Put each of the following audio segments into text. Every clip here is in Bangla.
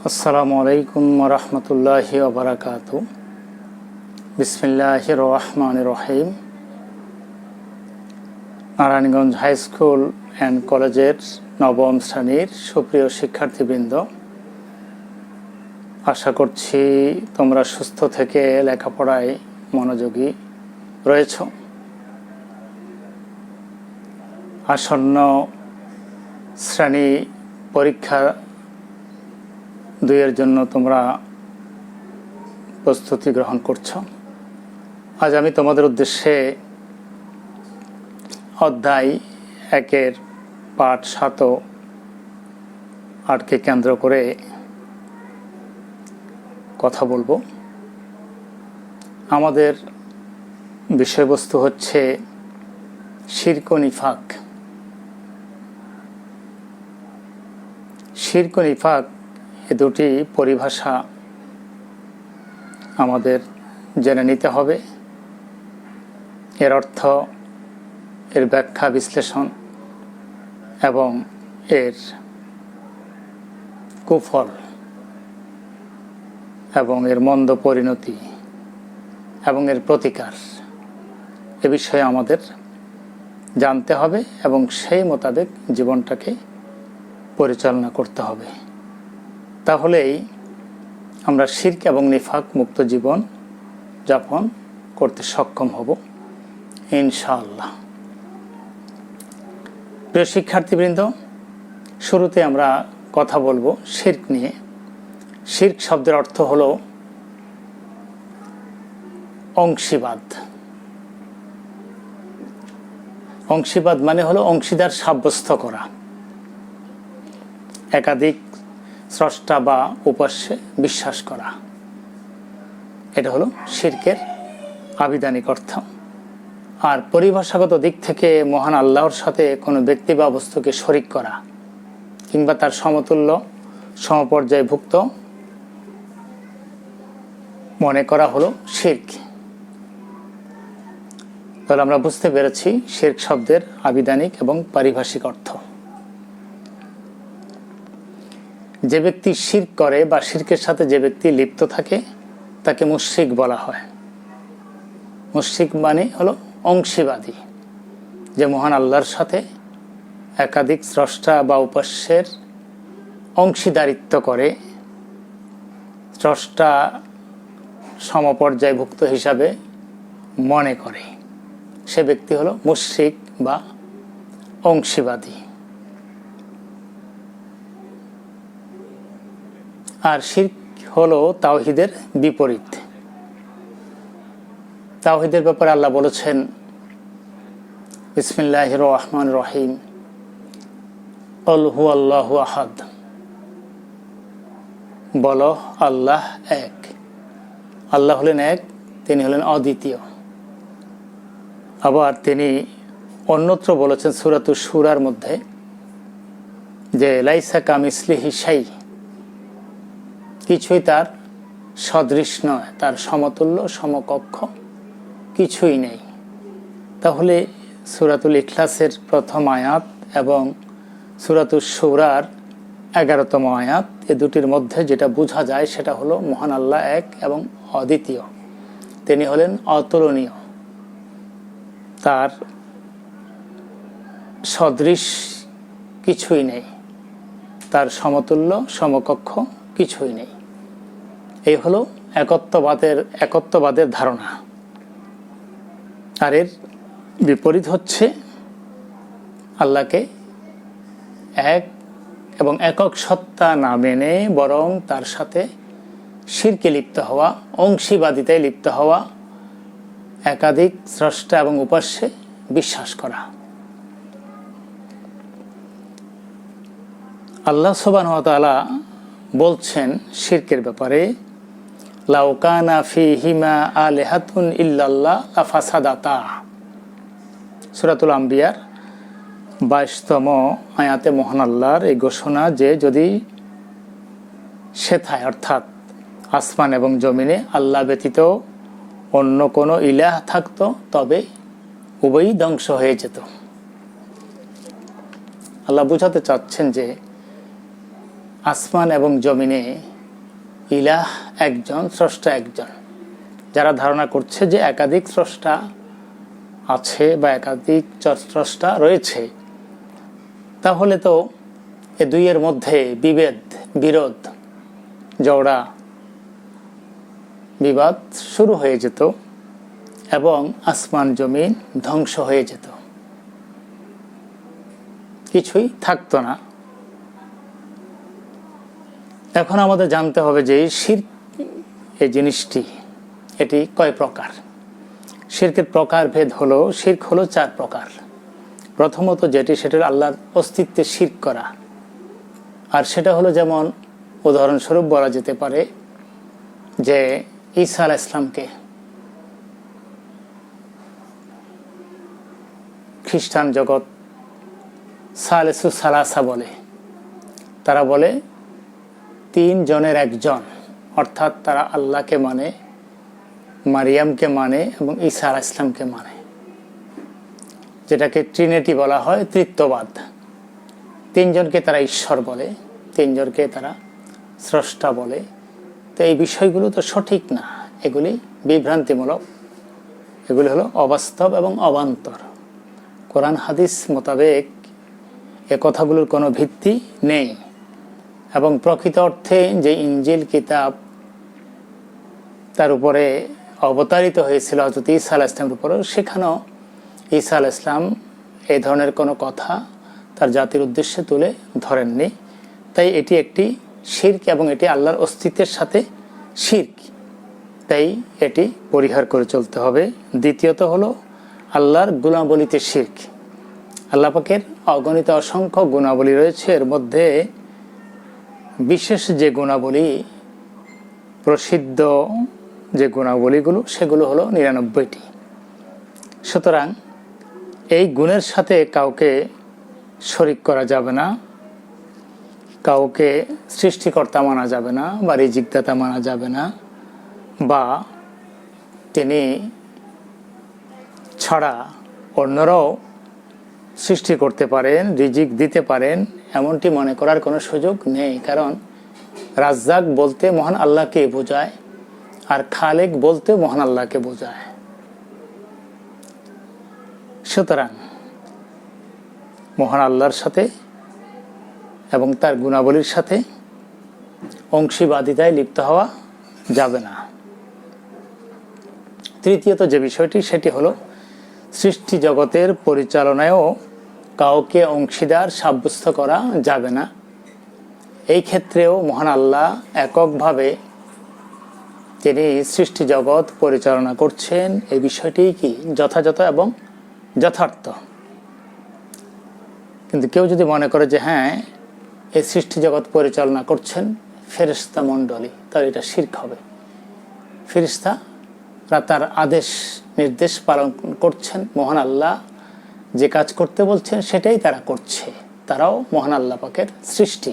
আসসালামু আলাইকুম ওয়া রাহমাতুল্লাহি ওয়া বারাকাতুহু। বিসমিল্লাহির রহমানির রহিম। নারায়ণগঞ্জ হাই স্কুল অ্যান্ড কলেজের নবম শ্রেণীর সুপ্রিয় শিক্ষার্থীবৃন্দ, আশা করছি তোমরা সুস্থ থেকে লেখাপড়ায় মনোযোগী রয়েছ। আসন্ন শ্রেণী পরীক্ষা 2 জন্য তোমরা প্রস্তুতি গ্রহণ করছো। আজ আমি তোমাদের উদ্দেশ্যে অধ্যায় 1-এর পাঠ 7 ও 8কে কেন্দ্র করে কথা বলবো। আমাদের বিষয়বস্তু হচ্ছে শিরক ও নিফাক। শিরক ও নিফাক এ দুটি পরিভাষা আমাদের জেনে নিতে হবে। এর অর্থ, এর ব্যাখ্যা বিশ্লেষণ এবং এর কুফল এবং এর মন্দ পরিণতি এবং এর প্রতিকার এ বিষয়ে আমাদের জানতে হবে এবং সেই মোতাবেক জীবনটাকে পরিচালনা করতে হবে। তাহলেই আমরা শিরক এবং নিফাক মুক্ত জীবন যাপন করতে সক্ষম হব ইনশাআল্লাহ। প্রিয় শিক্ষার্থীবৃন্দ, শুরুতে আমরা কথা বলবো শিরক নিয়ে। শিরক শব্দের অর্থ হলো অংশীবাদ। অংশীবাদ মানে হলো অংশীদার সাব্যস্ত করা, একাধিক স্রষ্টা বা উপাস্যে বিশ্বাস করা। এটা হলো শিরকের আবিধানিক অর্থ। আর পরিভাষাগত দিক থেকে মহান আল্লাহর সাথে কোনো ব্যক্তি বা বস্তুকে শরিক করা কিংবা তার সমতুল্য সমপর্যায়ভুক্ত মনে করা হলো শিরক। তাহলে আমরা বুঝতে পেরেছি শিরক শব্দের আবিধানিক এবং পারিভাষিক অর্থ। যে ব্যক্তি শিরক করে বা শিরকের সাথে যে ব্যক্তি লিপ্ত থাকে তাকে মুশরিক বলা হয়। মুশরিক মানে হলো অংশীবাদী, যে মহান আল্লাহর সাথে একাধিক স্রষ্টা বা উপাস্যের অংশীদারিত্ব করে, স্রষ্টা সমপর্যায়ভুক্ত হিসাবে মনে করে, সে ব্যক্তি হলো মুশরিক বা অংশীবাদী। আর শিরক হলো তাওহীদের বিপরীত। তাওহীদের ব্যাপারে আল্লাহ বলেছেন, বিসমিল্লাহির রহমানির রহিম, কুল হুয়াল্লাহু আহাদ, বলো আল্লাহ এক। আল্লাহ হলেন এক, তিনি হলেন অদ্বিতীয়। আবার তিনি অন্যত্র বলেছেন সূরাতুশ শূরার মধ্যে যে লাইসা কামিসলিহি শাই, কিছুই তার সদৃশ নয়, তার সমতুল্য সমকক্ষ কিছুই নেই। তাহলে সূরাতুল ইখলাসের প্রথম আয়াত এবং সূরাতুশ শূরার 11তম আয়াত, এ দুটির মধ্যে যেটা বোঝা যায় সেটা হলো মহান আল্লাহ এক এবং অদ্বিতীয়। তিনি হলেন অতুলনীয়, তার সদৃশ কিছুই নেই, তার সমতুল্য সমকক্ষ কিছুই নেই। এই হলো একত্ববাদের ধারণা। আর এর বিপরীত হচ্ছে আল্লাহকে এক এবং একক সত্তা না মেনে বরং তার সাথে শিরকে লিপ্ত হওয়া, অংশীবাদিতায় লিপ্ত হওয়া, একাধিক স্রষ্টা এবং উপাস্যে বিশ্বাস করা। আল্লাহ সুবহানাহু ওয়া তাআলা বলছেন শিরকের ব্যাপারে, লাউ কানা ফীহিমা আলিহাতুন ইল্লাল্লাহ লাফাসাদাতা। সূরাতুল আম্বিয়ার 22তম আয়াতে মহান আল্লাহর এই ঘোষণা যে যদি সেথায় অর্থাৎ আসমান এবং জমিনে আল্লাহ ব্যতীত অন্য কোনো ইলাহ থাকতো তবে উভয়ই ধ্বংস হয়ে যেত। আল্লাহ বুঝাতে চাচ্ছেন যে আসমান এবং জমিনে ইলাহ একজন, স্রষ্টা একজন। যারা ধারণা করছে যে একাধিক স্রষ্টা আছে বা একাধিক স্রষ্টা রয়েছে, তাহলে তো এ দুইয়ের মধ্যে বিরোধ, ঝগড়া, বিবাদ শুরু হয়ে যেত এবং আসমান জমিন ধ্বংস হয়ে যেত, কিছুই থাকতো না। এখন আমাদের জানতে হবে যে শিরক এই জিনিসটি, এটি কয় প্রকার। শিরকের প্রকারভেদ হলো, শিরক হলো 4 প্রকার। প্রথমত যেটি, সেটা আল্লাহর অস্তিত্বে শিরক করা। আর সেটা হলো, যেমন উদাহরণস্বরূপ বলা যেতে পারে যে ঈসা আলাইহিস সালামকে খ্রিস্টান জগৎ সালেসু সালাসা বলে। তারা বলে 3 জনের একজন, অর্থাৎ তারা আল্লাহকে মানে, মারিয়ামকে মানে এবং ঈসা আলাইহিস সালামকে মানে, যেটাকে ট্রিনিটি বলা হয়, ত্রিত্ববাদ। 3 জনকে তারা ঈশ্বর বলে, 3 জনকে তারা স্রষ্টা বলে। তো এই বিষয়গুলো তো সঠিক না, এগুলি বিভ্রান্তিমূলক, এগুলি হলো অবাস্তব এবং অবান্তর। কোরআন হাদিস মোতাবেক এ কথাগুলোর কোনো ভিত্তি নেই। এবং প্রকৃত অর্থে যে ইনজিল কিতাব তার উপরে অবতারিত হয়েছিল হযরত ঈসা আলাইহিস সালামের উপরে, সেখানেও ঈসা আলাইহিস সালাম এই ধরনের কোনো কথা তার জাতির উদ্দেশ্যে তুলে ধরেননি। তাই এটি একটি শিরক এবং এটি আল্লাহর অস্তিত্বের সাথে শিরক, তাই এটি পরিহার করে চলতে হবে। দ্বিতীয়ত হলো আল্লাহর গুণাবলীতে শিরক। আল্লাহ পাকের অগণিত অসংখ্য গুণাবলী রয়েছে, এর মধ্যে বিশেষ যে গুণাবলী, প্রসিদ্ধ যে গুণাবলীগুলো, সেগুলো হলো 99টি। সুতরাং এই গুণের সাথে কাউকে শরিক করা যাবে না, কাউকে সৃষ্টিকর্তা মানা যাবে না, বা রিজিকদাতা মানা যাবে না, বা তিনি ছাড়া অন্যরাও সৃষ্টি করতে পারেন, রিজিক দিতে পারেন, এমনটি মনে করার কোনো সুযোগ নেই। কারণ রাজ্জাক বলতে মহান আল্লাহকে বোঝায়, আর খালেক বলতে মহান আল্লাহকে বোঝায়। সুতরাং মহান আল্লাহর সাথে এবং তার গুণাবলীর সাথে অংশীবাদিতায় লিপ্ত হওয়া যাবে না। তৃতীয়ত যে বিষয়টি, সেটি হলো সৃষ্টি জগতের পরিচালনায়ও কাউকে অংশীদার সাব্যস্ত করা যাবে না। এই ক্ষেত্রেও মহান আল্লাহ এককভাবে তিনি সৃষ্টি জগৎ পরিচালনা করছেন, এই বিষয়টি কি যথাযথ এবং যথার্থ। কিন্তু কেউ যদি মনে করে যে হ্যাঁ, এই সৃষ্টি জগৎ পরিচালনা করছেন ফেরেশতা মণ্ডলী, তাহলে এটা শিরক হবে। ফেরেশতারা তার আদেশ নির্দেশ পালন করছেন, মহান আল্লাহ যে কাজ করতে বলছেন সেটাই তারা করছে। তারাও মহান আল্লাহ পাকের সৃষ্টি।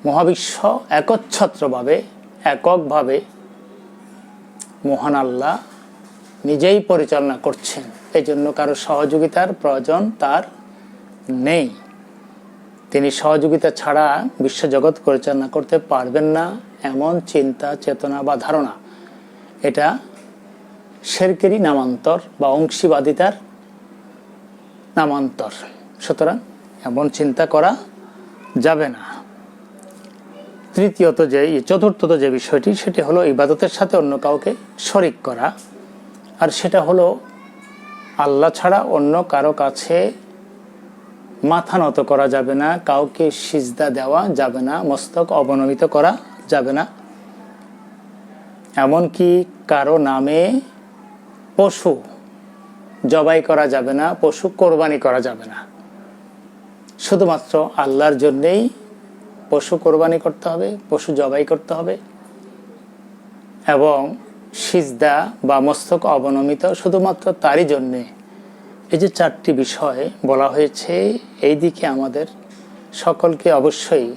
মহাবিশ্ব একচ্ছত্রভাবে, এককভাবে মহান আল্লাহ নিজেই পরিচালনা করছেন। এই জন্য কারো সহযোগিতার প্রয়োজন তার নেই। তিনি সহযোগিতা ছাড়া বিশ্বজগৎ পরিচালনা করতে পারবেন না, এমন চিন্তা, চেতনা বা ধারণা, এটা শিরকেরই নামান্তর বা অংশীবাদিতার নামান্তর। সুতরাং এমন চিন্তা করা যাবে না। চতুর্থত যে বিষয়টি, সেটি হলো ইবাদতের সাথে অন্য কাউকে শরিক করা। আর সেটা হলো আল্লাহ ছাড়া অন্য কারো কাছে মাথা নত করা যাবে না, কাউকে সিজদা দেওয়া যাবে না, মস্তক অবনমিত করা যাবে না। এমনকি কারো নামে পশু জবাই করা যাবে না, পশু কোরবানি করা যাবে না। শুধুমাত্র আল্লাহর জন্যেই পশু কোরবানি করতে হবে, পশু জবাই করতে হবে, এবং সিজদা বা মস্তক অবনমিত শুধুমাত্র তারই জন্যে। এই যে 4টি বিষয় বলা হয়েছে, এই দিকে আমাদের সকলকে অবশ্যই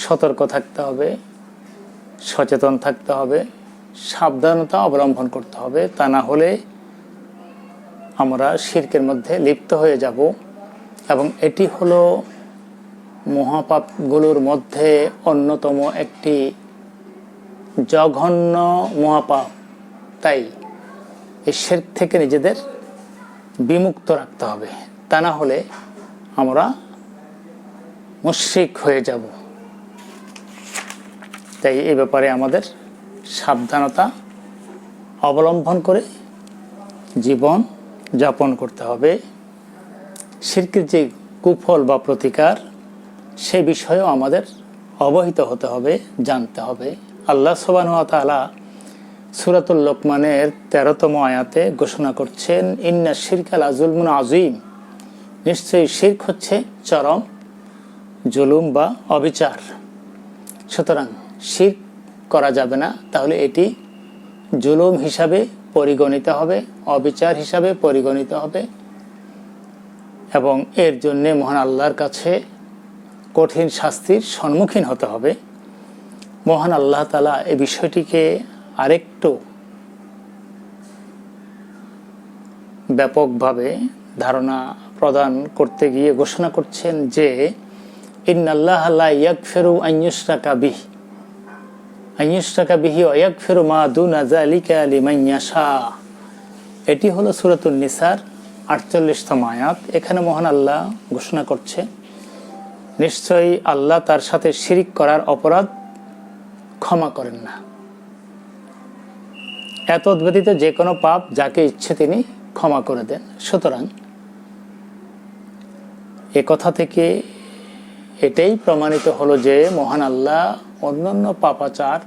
সতর্ক থাকতে হবে, সচেতন থাকতে হবে, সাবধানতা অবলম্বন করতে হবে। তা না হলে আমরা শিরকের মধ্যে লিপ্ত হয়ে যাব। এবং এটি হলো মহাপাপগুলোর মধ্যে অন্যতম একটি জঘন্য মহাপাপ। তাই এই শিরক থেকে নিজেদের বিমুক্ত রাখতে হবে, তা না হলে আমরা মুশরিক হয়ে যাব। তাই এই ব্যাপারে আমাদের সাবধানতা অবলম্বন করে জীবন যাপন করতে হবে। শিরকের যে কুফল বা প্রতিকার, সে বিষয়েও আমাদের অবহিত হতে হবে, জানতে হবে। আল্লাহ সুবহানাহু ওয়া তাআলা সূরাতুল লোকমানের 13তম আয়াতে ঘোষণা করছেন, ইন্না শিরকা লাযুলমুন আযীম, নিশ্চয়ই শিরক হচ্ছে চরম জুলুম বা অবিচার। সুতরাং শিরক করা যাবে না, তাহলে এটি জুলুম হিসাবে পরিগণিত হবে, অবিচার হিসাবে পরিগণিত হবে এবং এর জন্যে মহান আল্লাহর কাছে কঠিন শাস্তির সম্মুখীন হতে হবে। মহান আল্লাহ তাআলা এই বিষয়টিকে আরেকটু ব্যাপকভাবে ধারণা প্রদান করতে গিয়ে ঘোষণা করছেন যে, ইন্নাল্লাহা লা ইয়াগফিরু আন ইউশরাকা বিহি ওয়া ইয়াগফিরু মা দুনা যালিকা লিমান ইয়াশা। এটি হলো সূরাতুন নিসার 48তম আয়াত। এখানে মহান আল্লাহ ঘোষণা করছে, নিশ্চয়ই আল্লাহ তার সাথে শিরিক করার অপরাধ ক্ষমা করেন না। এতদ ব্যতীত যে কোনো পাপ যাকে ইচ্ছে তিনি ক্ষমা করে দেন। সুতরাং এ কথা থেকে এটাই প্রমাণিত হলো যে মহান আল্লাহ অন্যান্য পাপাচার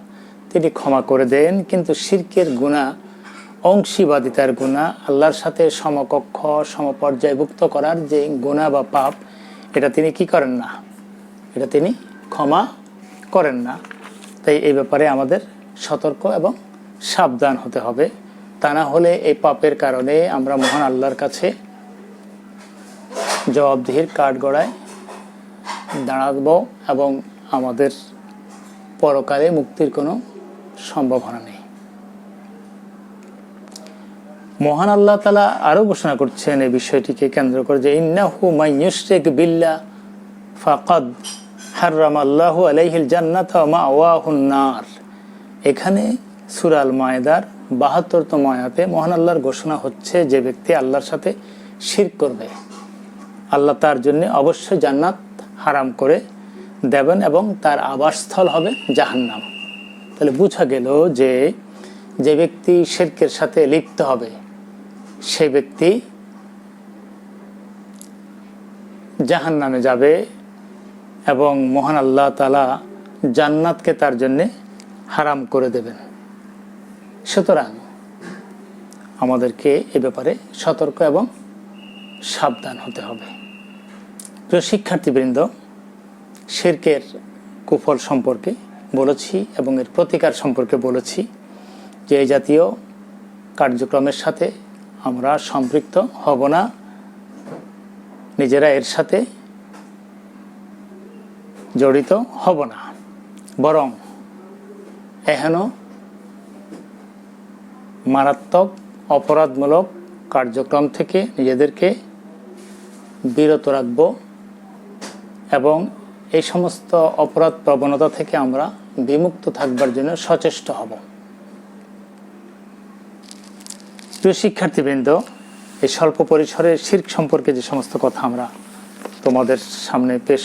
তিনি ক্ষমা করে দেন, কিন্তু শিরকের গুনাহ, অংশীবাদিতার গুনাহ, আল্লাহর সাথে সমকক্ষ সমপর্যায়ভুক্ত করার যে গুনাহ বা পাপ, এটা তিনি কি করেন না, এটা তিনি ক্ষমা করেন না। তাই এই ব্যাপারে আমাদের সতর্ক এবং সাবধান হতে হবে, তা না হলে এই পাপের কারণে আমরা মহান আল্লাহর কাছে জবাবদিহির কাঠগড়ায় দাঁড়াব এবং আমাদের পরকালে মুক্তির কোনো সম্ভাবনা নেই। মহান আল্লাহ তাআলা আরও ঘোষণা করছেন এই বিষয়টিকে কেন্দ্র করে যে, ইন্নাহু মান ইউশরিক বিল্লাহ ফাকাদ হারামাল্লাহু আলাইহিল জান্নাতা ওয়া মাওয়াহুন নার। এখানে সূরা আল মায়েদার 72তম আয়াতে মহান আল্লাহর ঘোষণা হচ্ছে, যে ব্যক্তি আল্লাহর সাথে শিরক করবে, আল্লাহ তার জন্য অবশ্যই জান্নাত হারাম করে দেবেন এবং তার আবাসস্থল হবে জাহান্নাম। তাহলে বোঝা গেল যে যে ব্যক্তি শিরকের সাথে লিপ্ত হবে সেই ব্যক্তি জাহান্নামে যাবে এবং মহান আল্লাহ তাআলা জান্নাতকে তার জন্যে হারাম করে দেবেন। সুতরাং আমাদেরকে এ ব্যাপারে সতর্ক এবং সাবধান হতে হবে। প্রিয় শিক্ষার্থীবৃন্দ, শিরকের কুফল সম্পর্কে বলেছি এবং এর প্রতিকার সম্পর্কে বলেছি, যে এই জাতীয় কার্যক্রমের সাথে আমরা সম্পৃক্ত হব না, নিজেরা এর সাথে জড়িত হব না, বরং এহেন মারাত্মক অপরাধমূলক কার্যক্রম থেকে নিজেদেরকে বিরত রাখব এবং এই সমস্ত অপরাধ প্রবণতা থেকে আমরা বিমুক্ত থাকবার জন্য সচেষ্ট হব। প্রিয় শিক্ষার্থীবৃন্দ, এই স্বল্প পরিসরের শিরক সম্পর্কে যে সমস্ত কথা আমরা তোমাদের সামনে পেশ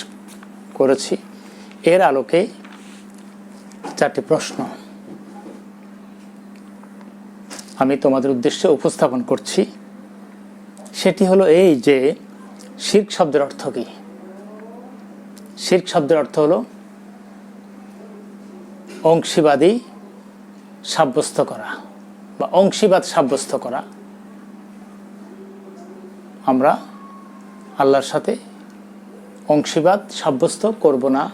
করেছি, এর আলোকে 4টি প্রশ্ন আমি তোমাদের উদ্দেশ্যে উপস্থাপন করছি। সেটি হলো এই যে, শিরক শব্দের অর্থ কী? শিরক শব্দের অর্থ হলো অংশীবাদী সাব্যস্ত করা বা অংশীবাদ সাব্যস্ত করা। আমরা আল্লাহর সাথে অংশীবাদ সাব্যস্ত করব না,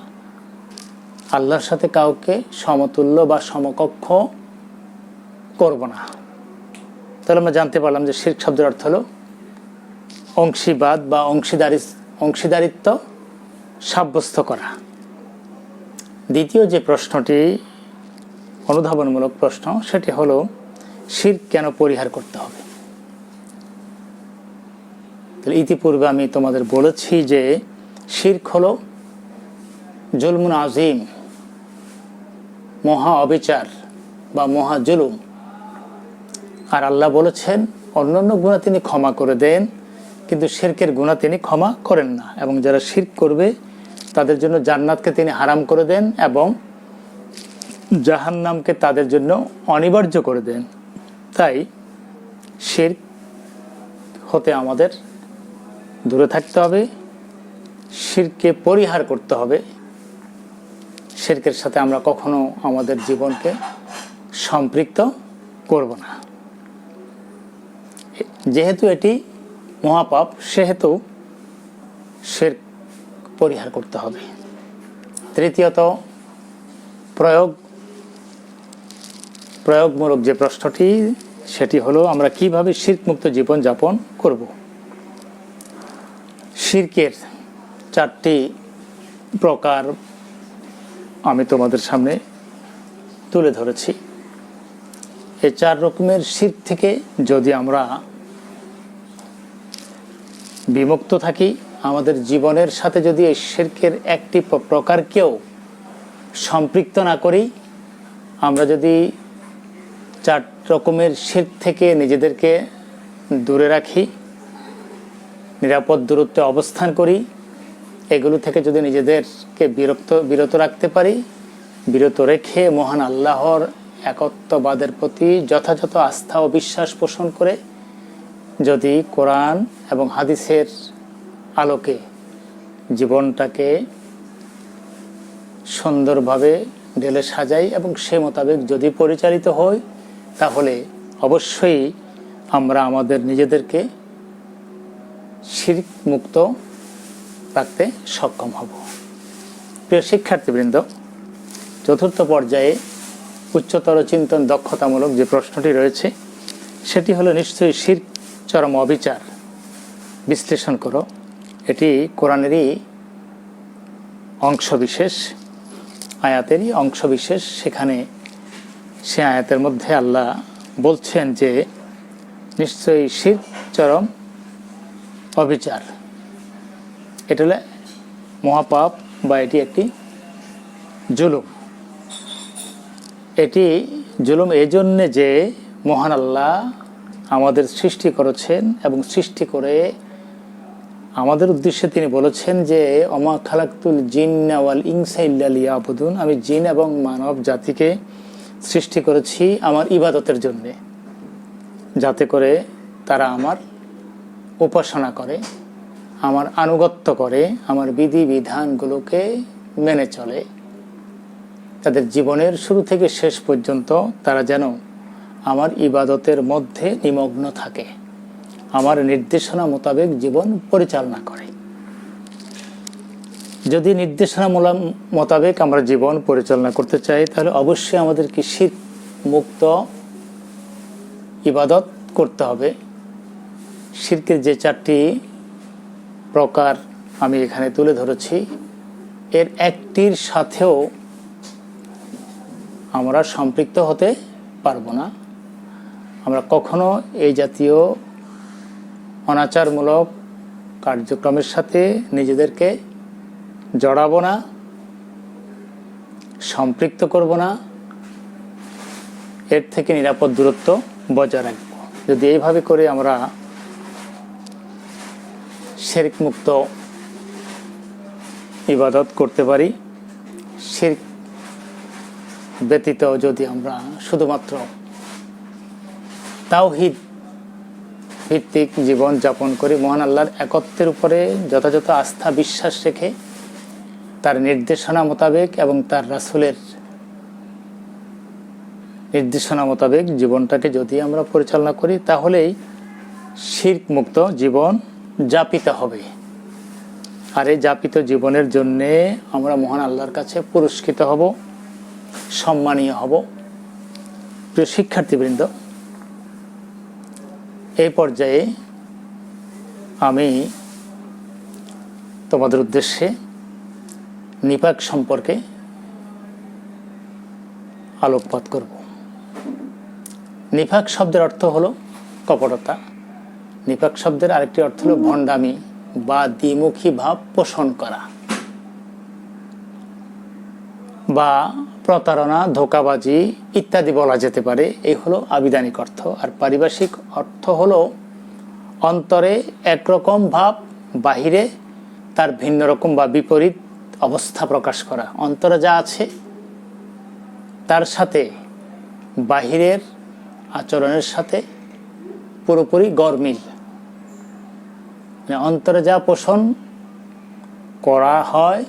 আল্লাহর সাথে কাউকে সমতুল্য বা সমকক্ষ করব না। তাহলে আমরা জানতে পারলাম যে শিরক শব্দের অর্থ হলো অংশীবাদ বা অংশীদারিত্ব সাব্যস্ত করা। দ্বিতীয় যে প্রশ্নটি অনুধাবনমূলক প্রশ্ন, সেটি হলো শিরক কেন পরিহার করতে হবে? তাহলে ইতিপূর্বে আমি তোমাদের বলেছি যে শিরক হলো জুলমুন আজিম, মহা অবিচার, বা মহা জুলুম। আর আল্লাহ বলেছেন অন্যান্য গুনাহ তিনি ক্ষমা করে দেন, কিন্তু শিরকের গুনাহ তিনি ক্ষমা করেন না, এবং যারা শিরক করবে তাদের জন্য জান্নাতকে তিনি হারাম করে দেন এবং জাহান্নামকে তাদের জন্য অনিবার্য করে দেন। তাই শিরক হতে আমাদের দূরে থাকতে হবে, শিরককে পরিহার করতে হবে। শিরকের সাথে আমরা কখনো আমাদের জীবনকে সম্পৃক্ত করব না। যেহেতু এটি মহাপাপ, সেহেতু শিরক পরিহার করতে হবে। তৃতীয়ত, প্রয়োগমূলক যে প্রশ্নটি, সেটি হলো আমরা কিভাবে শিরক মুক্ত জীবন যাপন করব। শিরকের 4টি প্রকার আমি তোমাদের সামনে তুলে ধরেছি। এই 4 রকমের শিরক থেকে যদি আমরা বিমুক্ত থাকি, আমাদের জীবনের সাথে যদি এই শিরকের একটি প্রকারকেও সম্পৃক্ত না করি, আমরা যদি 4 রকমের শিরক থেকে নিজেদেরকে দূরে রাখি, নিরাপদ দূরত্বে অবস্থান করি, এগুলো থেকে যদি নিজেদেরকে বিরত রাখতে পারি, বিরত রেখে মহান আল্লাহর একত্ববাদের প্রতি যথাযথ আস্থা ও বিশ্বাস পোষণ করে যদি কোরআন এবং হাদিসের আলোকে জীবনটাকে সুন্দরভাবে ঢেলে সাজাই এবং সে মোতাবেক যদি পরিচালিত হই, তাহলে অবশ্যই আমরা আমাদের নিজেদেরকে শিরক মুক্ত রাখতে সক্ষম হব। প্রিয় শিক্ষার্থীবৃন্দ, 4র্থ পর্যায়ে উচ্চতর চিন্তন দক্ষতামূলক যে প্রশ্নটি রয়েছে, সেটি হলো নিশ্চয়ই শিরক চরম অবিচার। বিশ্লেষণ করো। এটি কোরআনেরই অংশবিশেষ, আয়াতেরই অংশবিশেষ। সেখানে সে আয়াতের মধ্যে আল্লাহ বলছেন যে নিশ্চয়ই শিরক চরম অবিচার। এটা হলো মহাপাপ বা এটি একটি জুলুম। এটি জুলুম এই জন্যে যে মহান আল্লাহ আমাদের সৃষ্টি করেছেন এবং সৃষ্টি করে আমাদের উদ্দেশ্যে তিনি বলেছেন যে অমা খালাকতুল জিন্না ওয়াল ইনসা ইল্লা লিয়াবুদুন, আমি জিন এবং মানব জাতিকে সৃষ্টি করেছি আমার ইবাদতের জন্যে, যাতে করে তারা আমার উপাসনা করে, আমার আনুগত্য করে, আমার বিধি বিধানগুলোকে মেনে চলে। তাদের জীবনের শুরু থেকে শেষ পর্যন্ত তারা যেন আমার ইবাদতের মধ্যে নিমগ্ন থাকে, আমার নির্দেশনা মোতাবেক জীবন পরিচালনা করে। যদি নির্দেশনা মোতাবেক আমরা জীবন পরিচালনা করতে চাই, তাহলে অবশ্যই আমাদেরকে শিরক মুক্ত ইবাদত করতে হবে। শিরকের যে 4টি প্রকার আমি এখানে তুলে ধরেছি, এর একটির সাথেও আমরা সম্পৃক্ত হতে পারবো না। আমরা কখনো এই জাতীয় অনাচারমূলক কার্যক্রমের সাথে নিজেদেরকে জড়াবো না, সম্পৃক্ত করব না, এর থেকে নিরাপদ দূরত্ব বজায় রাখব। যদি এইভাবে করে আমরা শিরক মুক্ত ইবাদত করতে পারি, শিরক ব্যতীত যদি আমরা শুধুমাত্র তাওহীদ ভিত্তিক জীবন যাপন করি, মহান আল্লাহর একত্বের উপরে যথাযথ আস্থা বিশ্বাস রেখে তার নির্দেশনা মোতাবেক এবং তার রাসূলের নির্দেশনা মোতাবেক জীবনটাকে যদি আমরা পরিচালনা করি, তাহলেই শিরক মুক্ত জীবন যাপিত হবে। আর এই যাপিত জীবনের জন্যে আমরা মহান আল্লাহর কাছে পুরস্কৃত হব, সম্মানীয় হব। প্রিয় শিক্ষার্থীবৃন্দ, এই পর্যায়ে আমি তোমাদের উদ্দেশ্যে নিফাক সম্পর্কে আলোকপাত করব। নিফাক শব্দের অর্থ হলো কপটতা। নিফাক শব্দের আরেকটি অর্থ হলো ভণ্ডামি বা দ্বিমুখী ভাব পোষণ করা, বা প্রতারণা, ধোঁকাবাজি ইত্যাদি বলা যেতে পারে। এই হলো আবিধানিক অর্থ। আর পারিভাষিক অর্থ হলো অন্তরে একরকম ভাব, বাহিরে তার ভিন্ন রকম বা বিপরীত অবস্থা প্রকাশ করা। অন্তরে যা আছে তার সাথে বাহিরের আচরণের সাথে পুরোপুরি গরমিল। অন্তরে যা পোষণ করা হয়,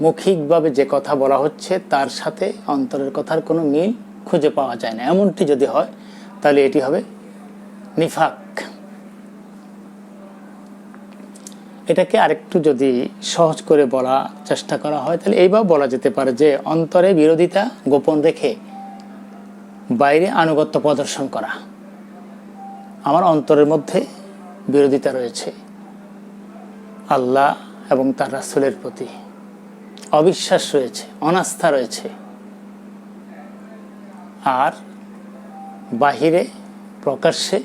মৌখিকভাবে যে কথা বলা হচ্ছে তার সাথে অন্তরের কথার কোনো মিল খুঁজে পাওয়া যায় না। এমনটি যদি হয় তাহলে এটি হবে নিফাক। এটাকে আরেকটু যদি সহজ করে বলা চেষ্টা করা হয় তাহলে এইভাবে বলা যেতে পারে যে অন্তরে বিরোধিতা গোপন রেখে বাইরে আনুগত্য প্রদর্শন করা। আমার অন্তরের মধ্যে বিরোধিতা রয়েছে আল্লাহ এবং তার রাসূলের প্রতি, অবিশ্বাস রয়েছে, অনাস্থা রয়েছে, আর বাহিরে প্রকাশ্যে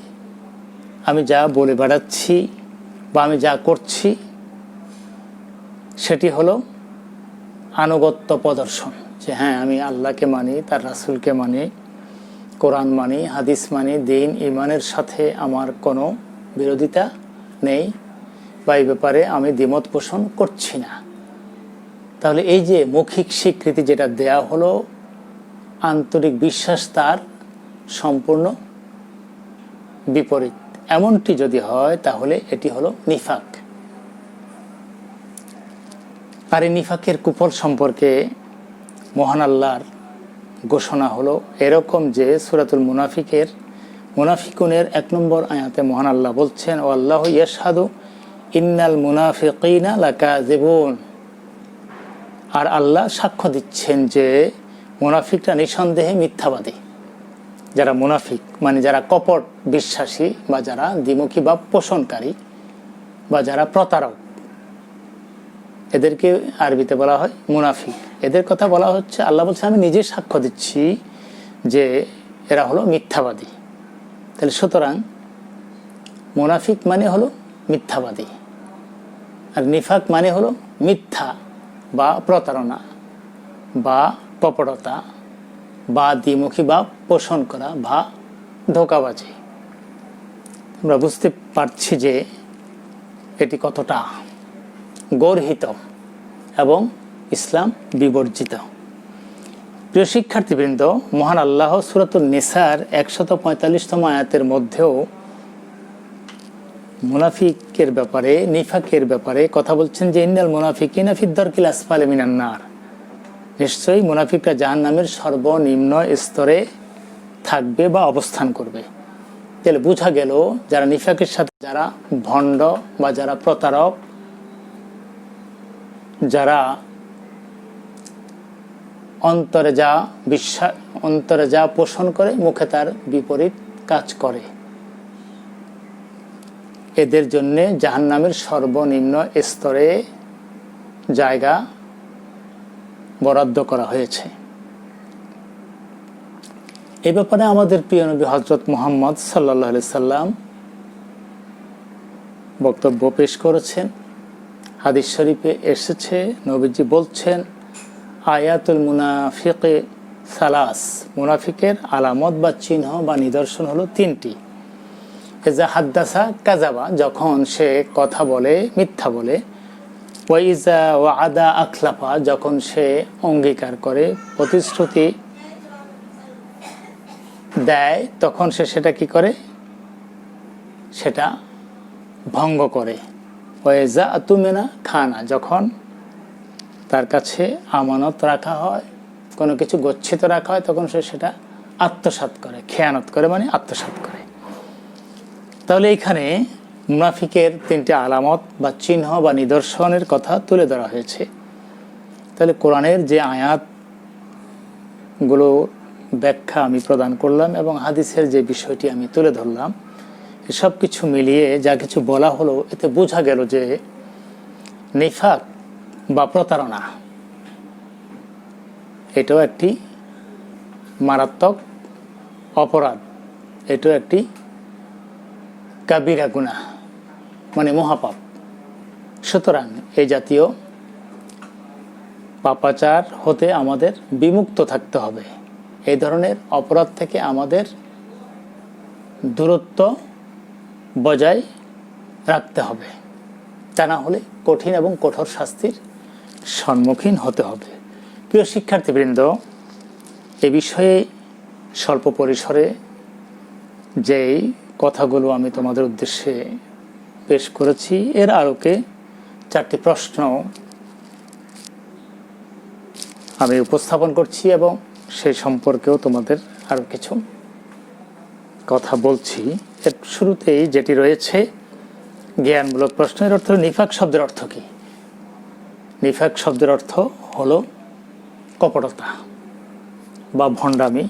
আমি যা বলে বেড়াচ্ছি বা আমি যা করছি সেটি হলো আনুগত্য প্রদর্শন, যে হ্যাঁ আমি আল্লাহকে মানি, তার রাসূলকে মানি, কোরআন মানি, হাদিস মানি, দিন ইমানের সাথে আমার কোনো বিরোধিতা নেই বা এই ব্যাপারে আমি দ্বিমত পোষণ করছি না। তাহলে এই যে মৌখিক স্বীকৃতি যেটা দেয়া হলো, আন্তরিক বিশ্বাস তার সম্পূর্ণ বিপরীত, এমনটি যদি হয় তাহলে এটি হলো নিফাক। আর এই নিফাকের কুফল সম্পর্কে মহান আল্লাহর ঘোষণা হলো এরকম যে সূরাতুল মুনাফিকুনের 1 নম্বর আয়াতে মহান আল্লাহ বলছেন, ওয়াল্লাহু ইয়াশহাদু ইন্নাল মুনাফিকিনা লাকাযিবুন। আর আল্লাহ সাক্ষ্য দিচ্ছেন যে মুনাফিকরা নিঃসন্দেহে মিথ্যাবাদী। যারা মুনাফিক মানে যারা কপট বিশ্বাসী বা যারা দ্বিমুখী ভাব পোষণকারী বা যারা প্রতারক, এদেরকে আরবিতে বলা হয় মুনাফিক। এদের কথা বলা হচ্ছে, আল্লাহ বলছে আমি নিজে সাক্ষ্য দিচ্ছি যে এরা হলো মিথ্যাবাদী। তাহলে সুতরাং মুনাফিক মানে হলো মিথ্যাবাদী, আর নিফাক মানে হলো মিথ্যা বা প্রতারণা বা কপটতা বা দ্বিমুখী ভাব পোষণ করা বা ধোঁকাবাজি। আমরা বুঝতে পারছি যে এটি কতটা গর্হিত এবং ইসলাম বিবর্জিত। প্রিয় শিক্ষার্থীবৃন্দ, মহান আল্লাহ সূরাতুন নিসার 145তম আয়াতের মধ্যেও মুনাফিকের ব্যাপারে, নিফাকের ব্যাপারে কথা বলছেন যে ইন্নাল মুনাফিকিনা ফিদ দারকিল আসফালি মিনান নার। নিশ্চয়ই মুনাফিকরা জাহান্নামের সর্বনিম্ন স্তরে থাকবে বা অবস্থান করবে। তাহলে বোঝা গেল যারা নিফাকের সাথে, যারা ভণ্ড বা যারা প্রতারক, যারা অন্তরে যা পোষণ করে মুখে তার বিপরীত কাজ করে, এদের জন্য জাহান্নামের সর্বনিম্ন স্তরে জায়গা বরাদ্দ করা হয়েছে। এই ব্যাপারে আমাদের প্রিয় নবী হযরত মুহাম্মদ সাল্লাল্লাহু আলাইহি সাল্লাম বক্তব্য পেশ করেছেন। হাদিস শরীফে এসেছে, নবীজি বলছেন, আয়াতুল মুনাফিকে সালাস, মুনাফিকের আলামত বা চিহ্ন বা নিদর্শন হলো 3টি। ইজা হাদ্দাসা কাযাবা, যখন সে কথা বলে মিথ্যা বলে, ওয়া ইজা ওয়াদা আখলাফা, যখন সে অঙ্গীকার করে প্রতিশ্রুতি দেয় তখন সে সেটা কি করে, সেটা ভঙ্গ করে। ওয়া ইজা আতুমিনা খানা, যখন তার কাছে আমানত রাখা হয়, কোনো কিছু গচ্ছিত রাখা হয়, তখন সে সেটা আত্মসাৎ করে। খেয়ানত করে মানে আত্মসাৎ করে। তাহলে এখানে মুনাফিকের 3টি আলামত বা চিহ্ন বা নিদর্শনের কথা তুলে ধরা হয়েছে। তাহলে কোরআনের যে আয়াতগুলো ব্যাখ্যা আমি প্রদান করলাম এবং হাদিসের যে বিষয়টি আমি তুলে ধরলাম, এসব কিছু মিলিয়ে যা কিছু বলা হলো, এতে বোঝা গেল যে নিফাক বা প্রতারণা এটাও একটি মারাত্মক অপরাধ, এটাও একটি কাবিরা গুনাহ মানে মহাপাপ। সুতরাং এই জাতীয় পাপাচার হতে আমাদের বিমুক্ত থাকতে হবে। এই ধরনের অপরাধ থেকে আমাদের দূরত্ব বজায় রাখতে হবে, তা না হলে কঠিন এবং কঠোর শাস্তির সম্মুখীন হতে হবে। প্রিয় শিক্ষার্থীবৃন্দ, এ বিষয়ে স্বল্প পরিসরে যেই কথাগুলো আমি তোমাদের উদ্দেশ্যে পেশ করেছি, এর আলোকে 4টি প্রশ্ন আমি উপস্থাপন করছি এবং সেই সম্পর্কেও তোমাদের আরও কিছু কথা বলছি। এর শুরুতেই যেটি রয়েছে জ্ঞানমূলক প্রশ্ন। এর অর্থ নিফাক শব্দের অর্থ কী? নিফাক শব্দের অর্থ হলো কপটতা বা ভণ্ডামি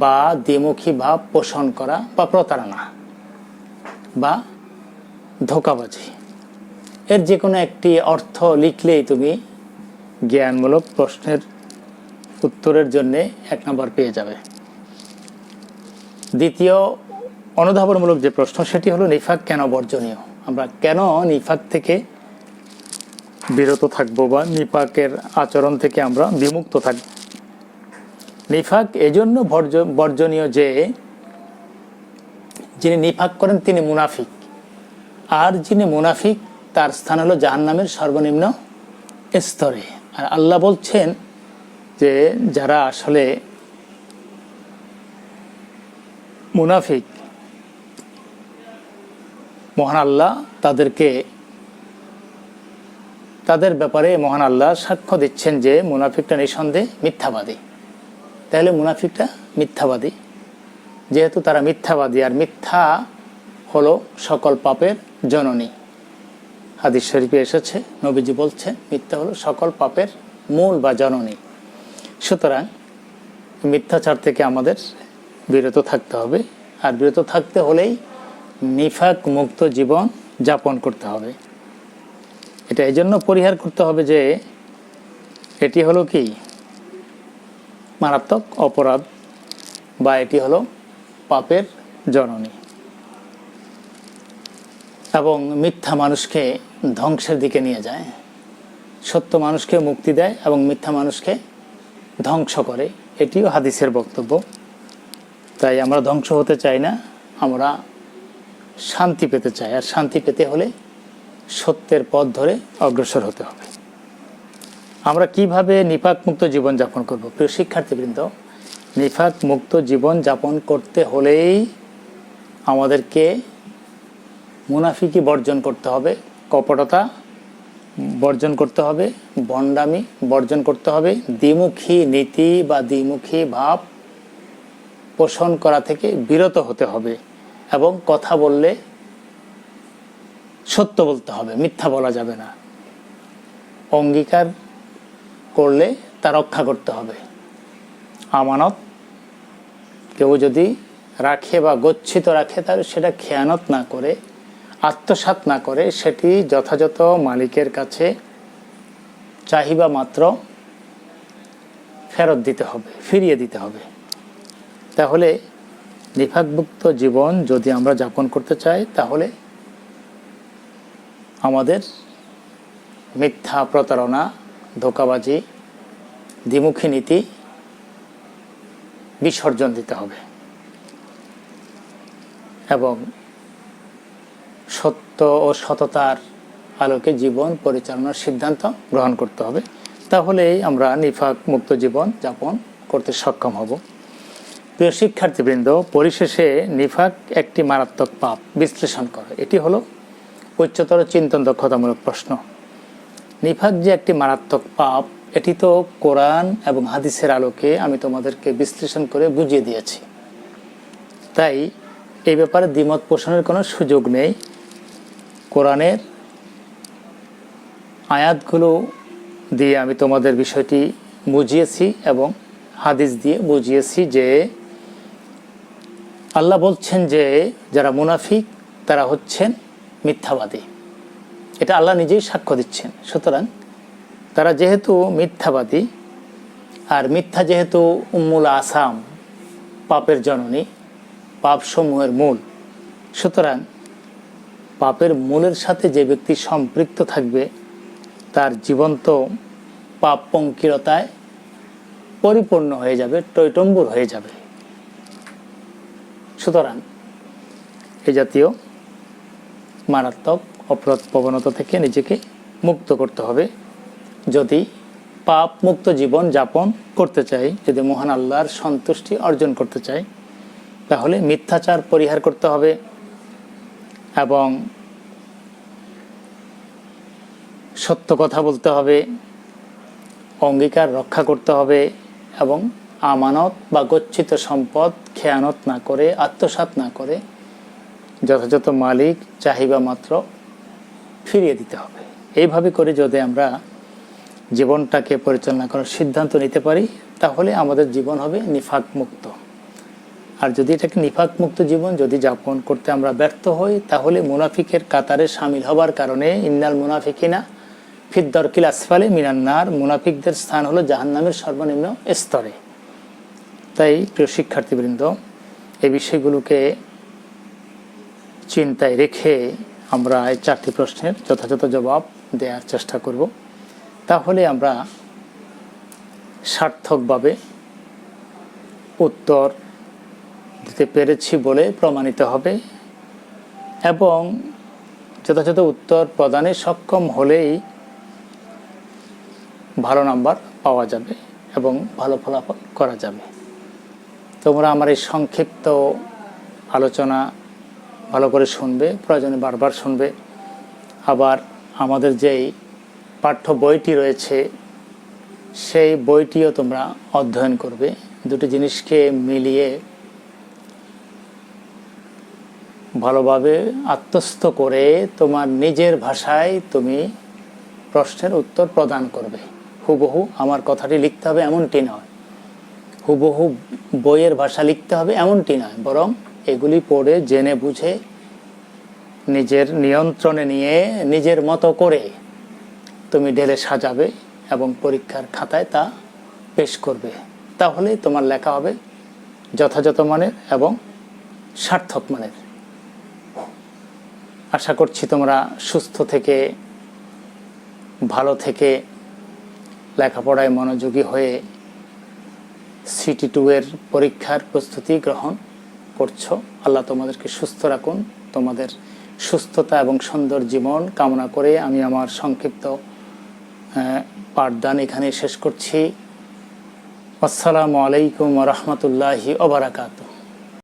বা দ্বিমুখী ভাব পোষণ করা বা প্রতারণা বা ধোঁকাবাজি। এর যে কোনো একটি অর্থ লিখলেই তুমি জ্ঞানমূলক প্রশ্নের উত্তরের জন্যে 1 নম্বর পেয়ে যাবে। দ্বিতীয় অনুধাবনমূলক যে প্রশ্ন, সেটি হলো নিফাক কেন বর্জনীয়? আমরা কেন নিফাক থেকে বিরত থাকবো বা নিফাকের আচরণ থেকে আমরা বিমুক্ত থাকব? নিফাক এজন্য বর্জনীয় যে যিনি নিফাক করেন তিনি মুনাফিক, আর যিনি মুনাফিক তার স্থান হলো জাহান্নামের সর্বনিম্ন স্তরে। আর আল্লাহ বলছেন যে যারা আসলে মুনাফিক, মহান আল্লাহ তাদের ব্যাপারে মহান আল্লাহ সাক্ষ্য দিচ্ছেন যে মুনাফিকটা নিঃসন্দেহে মিথ্যাবাদী। তাহলে মুনাফিকটা মিথ্যাবাদী, যেহেতু তারা মিথ্যাবাদী, আর মিথ্যা হলো সকল পাপের জননী। হাদিস শরীফে এসেছে, নবীজি বলছেন মিথ্যা হলো সকল পাপের মূল বা জননী। সুতরাং মিথ্যাচার থেকে আমাদের বিরত থাকতে হবে, আর বিরত থাকতে হলেই নিফাক মুক্ত জীবন যাপন করতে হবে। এটা এই জন্য পরিহার করতে হবে যে এটি হলো কি মারাত্মক অপরাধ বা এটি হলো পাপের জননী, এবং মিথ্যা মানুষকে ধ্বংসের দিকে নিয়ে যায়। সত্য মানুষকে মুক্তি দেয় এবং মিথ্যা মানুষকে ধ্বংস করে, এটিও হাদিসের বক্তব্য। তাই আমরা ধ্বংস হতে চাই না, আমরা শান্তি পেতে চাই, আর শান্তি পেতে হলে সত্যের পথ ধরে অগ্রসর হতে হবে। আমরা কিভাবে নিফাক মুক্ত জীবন যাপন করব? প্রিয় শিক্ষার্থীবৃন্দ, নিফাক মুক্ত জীবন যাপন করতে হলেই আমাদেরকে মুনাফিকি বর্জন করতে হবে, কপটতা বর্জন করতে হবে, ভণ্ডামি বর্জন করতে হবে, দ্বিমুখী নীতি বা দ্বিমুখী ভাব পোষণ করা থেকে বিরত হতে হবে, এবং কথা বললে সত্য বলতে হবে, মিথ্যা বলা যাবে না। অঙ্গীকার করলে তা রক্ষা করতে হবে। আমানত কেউ যদি রাখে বা গচ্ছিত রাখে, তাহলে সেটা খেয়ানত না করে, আত্মসাৎ না করে, সেটি যথাযথ মালিকের কাছে চাহিদা মাত্র ফেরত দিতে হবে, ফিরিয়ে দিতে হবে। তাহলে নিফাকমুক্ত জীবন যদি আমরা যাপন করতে চাই, তাহলে আমাদের মিথ্যা, প্রতারণা, ধোঁকাবাজি, দ্বিমুখী নীতি বিসর্জন দিতে হবে এবং সত্য ও সততার আলোকে জীবন পরিচালনার সিদ্ধান্ত গ্রহণ করতে হবে। তাহলেই আমরা নিফাক মুক্ত জীবন যাপন করতে সক্ষম হব। প্রিয় শিক্ষার্থীবৃন্দ, পরিশেষে নিফাক একটি মারাত্মক পাপ বিশ্লেষণ করে। এটি হলো উচ্চতর চিন্তন দক্ষতামূলক প্রশ্ন। নিফাক যে একটি মারাত্মক পাপ, এটি তো কোরআন এবং হাদিসের আলোকে আমি তোমাদেরকে বিশ্লেষণ করে বুঝিয়ে দিয়েছি। তাই এই ব্যাপারে দ্বিমত পোষণের কোনো সুযোগ নেই। কোরআনের আয়াতগুলো দিয়ে আমি তোমাদের বিষয়টি বুঝিয়েছি এবং হাদিস দিয়ে বুঝিয়েছি যে আল্লাহ বলছেন যে যারা মুনাফিক তারা হচ্ছেন মিথ্যাবাদী। এটা আল্লাহ নিজেই সাক্ষ্য দিচ্ছেন। সুতরাং তারা যেহেতু মিথ্যাবাদী, আর মিথ্যা যেহেতু উম্মুল আসাম, পাপের জননী, পাপসমূহের মূল, সুতরাং পাপের মূলের সাথে যে ব্যক্তি সম্পৃক্ত থাকবে তার জীবন তো পাপ পঙ্কিলতায় পরিপূর্ণ হয়ে যাবে, টইটম্বুর হয়ে যাবে। সুতরাং এই জাতীয় মারাত্মক অপরাধ প্রবণতা থেকে নিজেকে মুক্ত করতে হবে। যদি পাপ মুক্ত জীবন যাপন করতে চাই, যদি মহান আল্লাহর সন্তুষ্টি অর্জন করতে চাই, তাহলে মিথ্যাচার পরিহার করতে হবে এবং সত্য কথা বলতে হবে, অঙ্গীকার রক্ষা করতে হবে এবং আমানত বা গচ্ছিত সম্পদ খেয়ানত না করে, আত্মসাৎ না করে যথাযথ মালিক চাহিদা মাত্র ফিরিয়ে দিতে হবে। এইভাবে করে যদি আমরা জীবনটাকে পরিচালনা করার সিদ্ধান্ত নিতে পারি, তাহলে আমাদের জীবন হবে নিফাক মুক্ত। আর যদি এটাকে নিফাক মুক্ত জীবন যদি যাপন করতে আমরা ব্যর্থ হই, তাহলে মুনাফিকের কাতারে সামিল হবার কারণে ইন্নাল মুনাফিকিনা ফিদ্দরকিল আসফালে মিনান্নার, মুনাফিকদের স্থান হলো জাহান্নামের সর্বনিম্ন স্তরে। তাই প্রিয় শিক্ষার্থীবৃন্দ, এই বিষয়গুলোকে চিন্তায় রেখে আমরা এই 4টি প্রশ্নের যথাযথ জবাব দেওয়ার চেষ্টা করব। তাহলে আমরা সার্থকভাবে উত্তর দিতে পেরেছি বলে প্রমাণিত হবে এবং যথাযথ উত্তর প্রদানে সক্ষম হলেই ভালো নাম্বার পাওয়া যাবে এবং ভালো ফলাফল করা যাবে। তোমরা আমার এই সংক্ষিপ্ত আলোচনা ভালো করে শুনবে, প্রয়োজনে বারবার শুনবে। আবার আমাদের যেই পাঠ্য বইটি রয়েছে সেই বইটিও তোমরা অধ্যয়ন করবে। দুটি জিনিসকে মিলিয়ে ভালোভাবে আত্মস্থ করে তোমার নিজের ভাষায় তুমি প্রশ্নের উত্তর প্রদান করবে। হুবহু আমার কথাটি লিখতে হবে এমনটি নয়, হুবহু বইয়ের ভাষা লিখতে হবে এমনটি নয়, বরং এগুলি পড়ে জেনে বুঝে নিজের নিয়ন্ত্রণে নিয়ে নিজের মতো করে তুমি ঢেলে সাজাবে এবং পরীক্ষার খাতায় তা পেশ করবে। তাহলে তোমার লেখা হবে যথাযথ মানের এবং সার্থক মানের। আশা করছি তোমরা সুস্থ থেকে, ভালো থেকে, লেখাপড়ায় মনোযোগী হয়ে সিটি2 এর পরীক্ষার প্রস্তুতি গ্রহণ করছো। আল্লাহ তোমাদেরকে সুস্থ রাখুন। তোমাদের সুস্থতা এবং সুন্দর জীবন কামনা করে আমি আমার সংক্ষিপ্ত পাঠদান এখানে শেষ করছি। আসসালামু আলাইকুম ওয়া রাহমাতুল্লাহি ওয়া বারাকাতুহু।